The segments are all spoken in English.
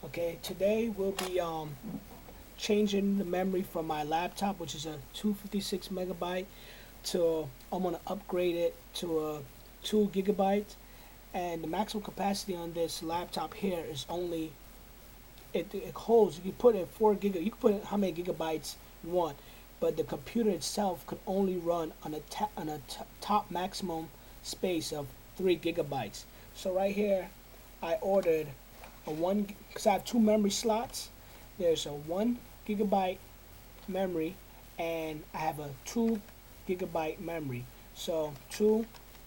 Okay, today we'll be changing the memory from my laptop, which is a 256 megabyte, to I'm gonna upgrade it to a 2 gigabyte, and the maximum capacity on this laptop here is only it holds. You can put it 4 giga. You can put it how many gigabytes you want, but the computer itself could only run on a top maximum space of 3 gigabytes. So right here, I ordered a one because I have two memory slots. There's a 1 gigabyte memory, and I have a 2 gigabyte memory. So 2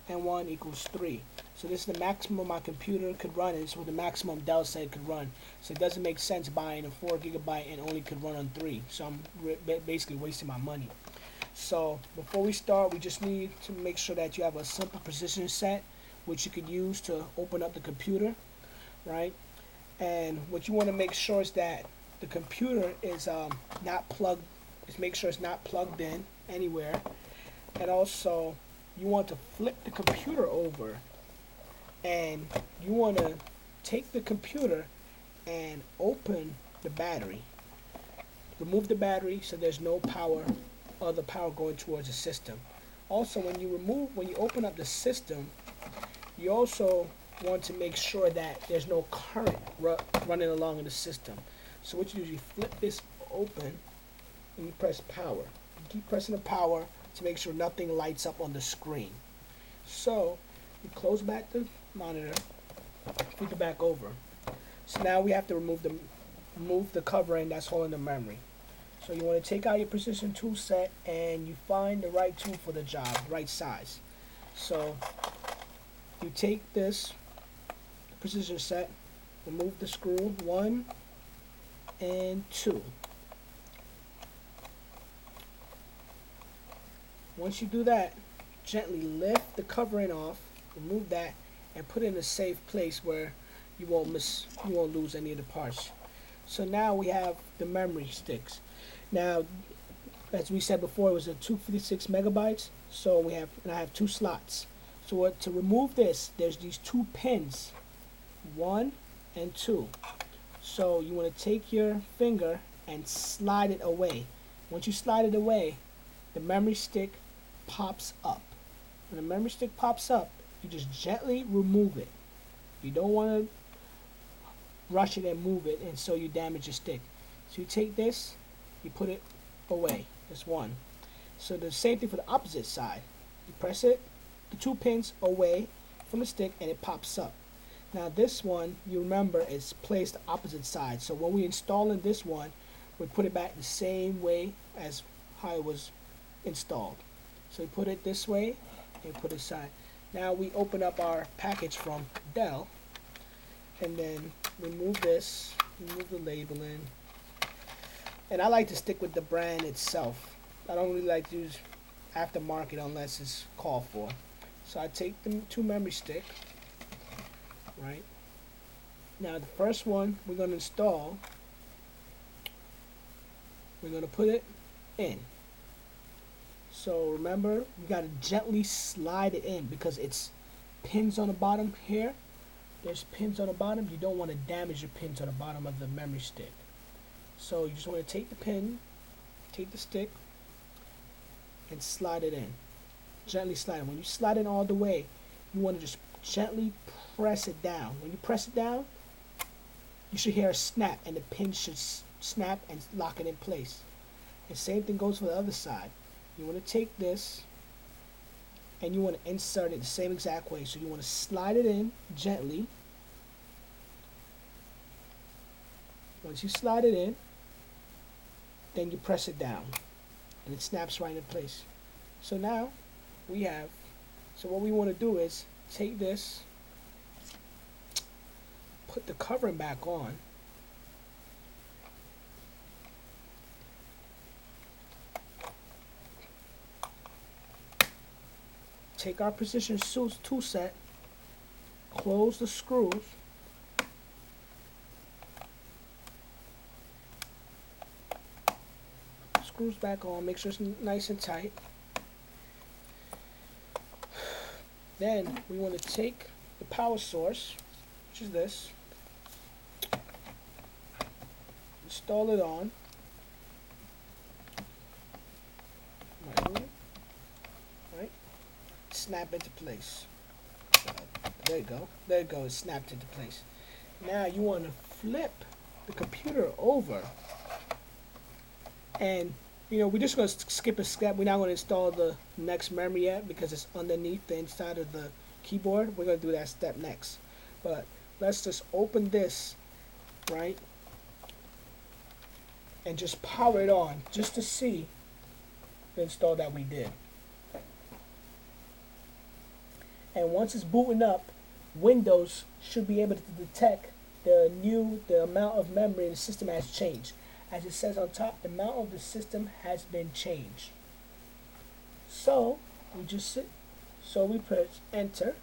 and 1 equals 3. So this is the maximum my computer could run, and this is what the maximum Dell said could run. So it doesn't make sense buying a 4 gigabyte and only could run on 3. So I'm basically wasting my money. So before we start, we just need to make sure that you have a simple precision set, which you could use to open up the computer, right? And what you want to make sure is that the computer is not plugged. Just make sure it's not plugged in anywhere. And also, you want to flip the computer over, and you want to take the computer and open the battery. Remove the battery so there's no power, other power going towards the system. Also, when you open up the system, you also want to make sure that there's no current running along in the system. So what you do is you flip this open and you press power. You keep pressing the power to make sure nothing lights up on the screen. So you close back the monitor, flip it back over. So now we have to remove the covering that's holding the memory. So you want to take out your precision tool set and you find the right tool for the job, right size. So you take this precision set, remove the screw 1 and 2. Once you do that, gently lift the covering off, remove that, and put it in a safe place where you won't lose any of the parts. So now we have the memory sticks. Now, as we said before, it was a 256 megabytes. So I have two slots. So to remove this, there's these two pins, 1 and 2. So you want to take your finger and slide it away. Once you slide it away, the memory stick pops up. When the memory stick pops up, you just gently remove it. You don't want to rush it and move it, and so you damage your stick. So you take this, you put it away. That's one. So the same thing for the opposite side. You press it, the two pins away from the stick, and it pops up. Now this one, you remember, is placed the opposite side. So when we install in this one, we put it back the same way as how it was installed. So we put it this way and put it aside. Now we open up our package from Dell, and then remove this, remove the labeling. And I like to stick with the brand itself. I don't really like to use aftermarket unless it's called for. So I take the two memory stick, right? Now the first one we're going to install, we're going to put it in. So remember, you got to gently slide it in because it's pins on the bottom here. There's pins on the bottom. You don't want to damage your pins on the bottom of the memory stick. So you just want to take the pin, take the stick, and slide it in. Gently slide it. When you slide it all the way, you want to just gently press it down. When you press it down, you should hear a snap, and the pin should snap and lock it in place. The same thing goes for the other side. You want to take this, and you want to insert it the same exact way. So you want to slide it in gently. Once you slide it in, then you press it down, and it snaps right in place. So now so what we want to do is take this, put the covering back on, take our precision tool set, close the screws, screws back on, make sure it's nice and tight. Then we want to take the power source, which is this, install it on. Right, snap into place. There you go. There you go. It snapped into place. Now you want to flip the computer over, and we're just going to skip a step. We're not going to install the next memory yet because it's underneath the inside of the keyboard. We're going to do that step next. But let's just open this, right, and just power it on just to see the install that we did. And once it's booting up, Windows should be able to detect the amount of memory in the system has changed. As it says on top, the amount of the system has been changed. So we press enter.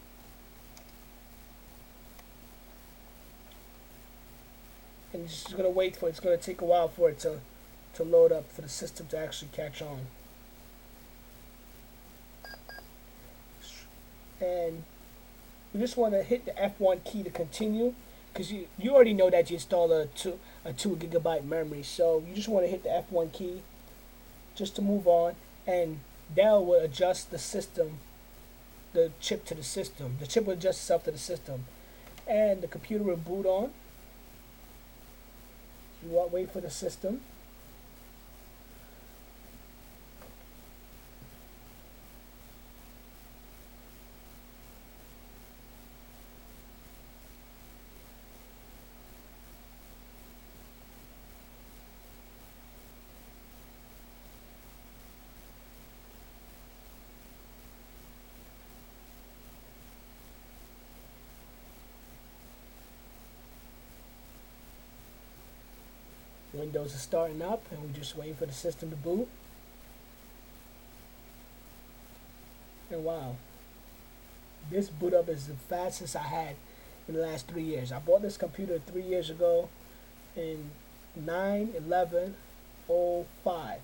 And it's just gonna wait for it. It's gonna take a while for it to load up, for the system to actually catch on. And you just want to hit the F1 key to continue, because you already know that you installed a 2 gigabyte memory, so you just want to hit the F1 key just to move on, and that will adjust the system, the chip to the system. The chip will adjust itself to the system, and the computer will boot on. You want to wait for the system. Windows is starting up, and we're just waiting for the system to boot. And wow, this boot up is the fastest I had in the last 3 years. I bought this computer 3 years ago in 9/11/05,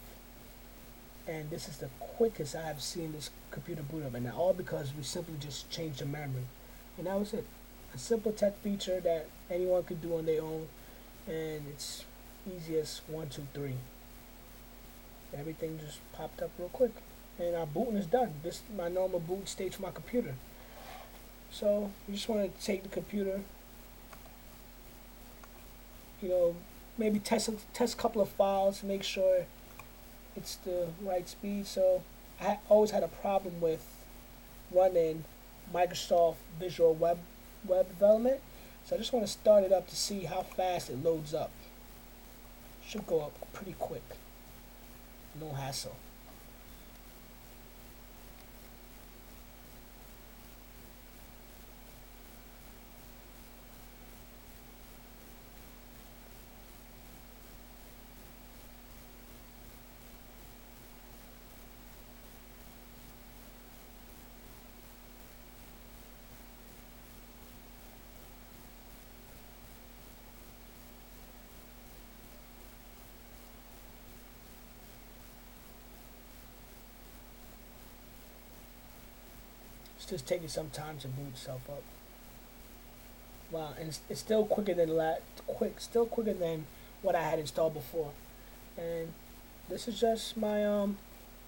and this is the quickest I have seen this computer boot up, and all because we simply just changed the memory. And that was it. A simple tech feature that anyone could do on their own, and it's easy as 1, 2, 3. Everything just popped up real quick, and our booting is done. This is my normal boot stage for my computer. So you just want to take the computer, maybe test a couple of files, make sure it's the right speed. So I always had a problem with running Microsoft Visual Web Development, so I just want to start it up to see how fast it loads up. Should go up pretty quick, no hassle. It's just taking some time to boot itself up. Wow, and it's still quicker than still quicker than what I had installed before. And this is just my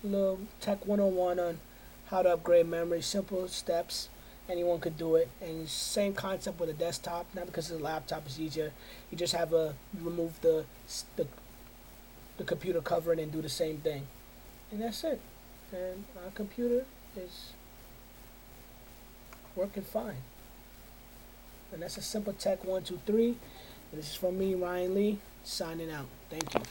little tech 101 on how to upgrade memory. Simple steps. Anyone could do it. And same concept with a desktop. Not because the laptop is easier. You just have you remove the computer cover and do the same thing. And that's it. And our computer is working fine. And that's a simple tech 1, 2, 3. And this is from me, Ryan Lee, signing out. Thank you.